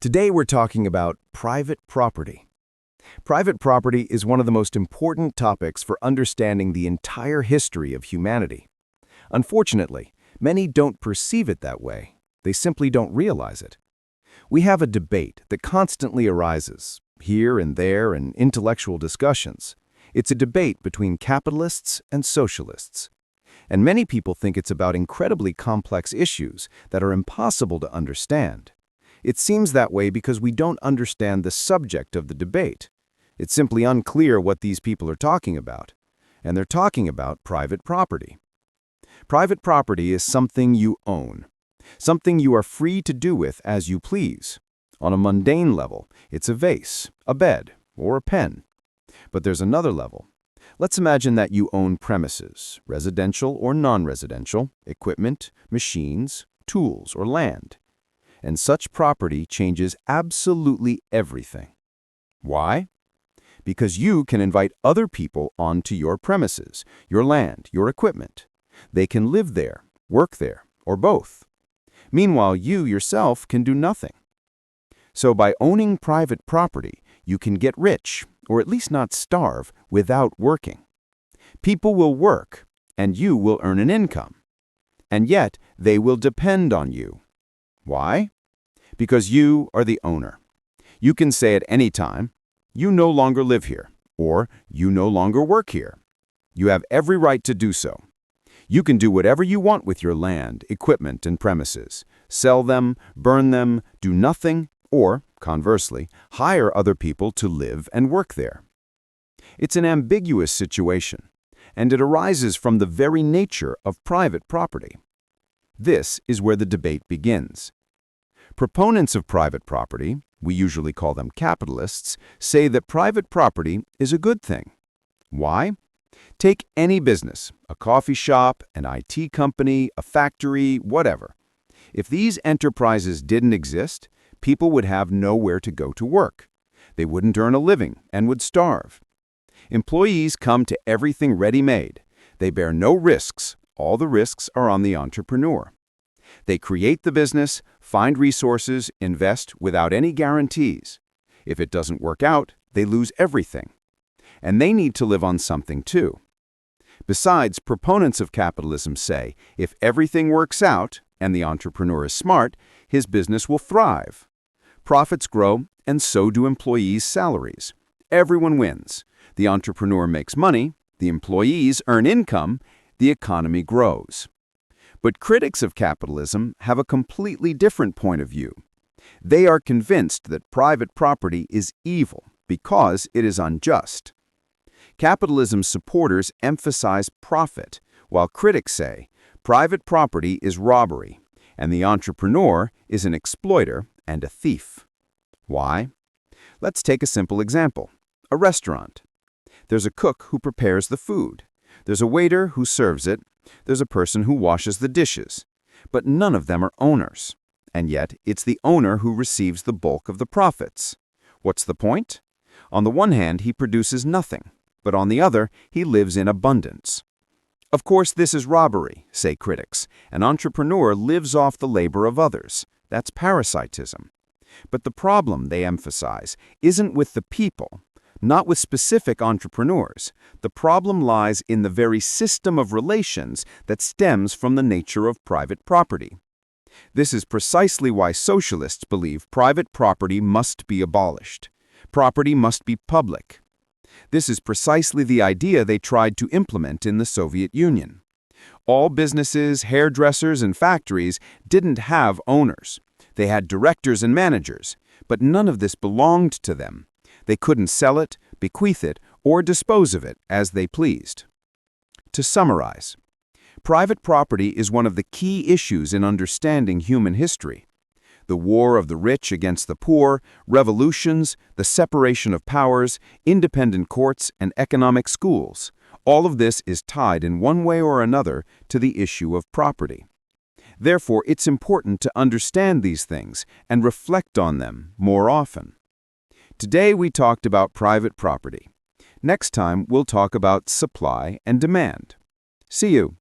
Today we're talking about private property. Private property is one of the most important topics for understanding the entire history of humanity. Unfortunately, many don't perceive it that way. They simply don't realize it. We have a debate that constantly arises, here and there in intellectual discussions. It's a debate between capitalists and socialists. And many people think it's about incredibly complex issues that are impossible to understand. It seems that way because we don't understand the subject of the debate. It's simply unclear what these people are talking about. And they're talking about private property. Private property is something you own, something you are free to do with as you please. On a mundane level, it's a vase, a bed, or a pen. But there's another level. Let's imagine that you own premises, residential or non-residential, equipment, machines, tools, or land. And such property changes absolutely everything. Why? Because you can invite other people onto your premises, your land, your equipment. They can live there, work there, or both. Meanwhile, you yourself can do nothing. So by owning private property, you can get rich, or at least not starve, without working. People will work, and you will earn an income. And yet, they will depend on you. Why? Because you are the owner. You can say at any time, you no longer live here, or you no longer work here. You have every right to do so. You can do whatever you want with your land, equipment, and premises. Sell them, burn them, do nothing, or, conversely, hire other people to live and work there. It's an ambiguous situation, and it arises from the very nature of private property. This is where the debate begins. Proponents of private property, we usually call them capitalists, say that private property is a good thing. Why? Take any business, a coffee shop, an IT company, a factory, whatever. If these enterprises didn't exist, people would have nowhere to go to work. They wouldn't earn a living and would starve. Employees come to everything ready-made. They bear no risks. All the risks are on the entrepreneur. They create the business, find resources, invest without any guarantees. If it doesn't work out, they lose everything. And they need to live on something too. Besides, proponents of capitalism say if everything works out and the entrepreneur is smart, his business will thrive. Profits grow, and so do employees' salaries. Everyone wins. The entrepreneur makes money, the employees earn income, the economy grows. But critics of capitalism have a completely different point of view. They are convinced that private property is evil because it is unjust. Capitalism supporters emphasize profit, while critics say private property is robbery, and the entrepreneur is an exploiter and a thief. Why? Let's take a simple example. A restaurant. There's a cook who prepares the food. There's a waiter who serves it. There's a person who washes the dishes. But none of them are owners. And yet, it's the owner who receives the bulk of the profits. What's the point? On the one hand, he produces nothing. But on the other, he lives in abundance. Of course, this is robbery, say critics. An entrepreneur lives off the labor of others. That's parasitism. But the problem, they emphasize, isn't with the people, not with specific entrepreneurs. The problem lies in the very system of relations that stems from the nature of private property. This is precisely why socialists believe private property must be abolished. Property must be public. This is precisely the idea they tried to implement in the Soviet Union. All businesses, hairdressers, and factories didn't have owners. They had directors and managers, but none of this belonged to them. They couldn't sell it, bequeath it, or dispose of it as they pleased. To summarize, private property is one of the key issues in understanding human history. The war of the rich against the poor, revolutions, the separation of powers, independent courts, and economic schools. All of this is tied in one way or another to the issue of property. Therefore, it's important to understand these things and reflect on them more often. Today we talked about private property. Next time we'll talk about supply and demand. See you.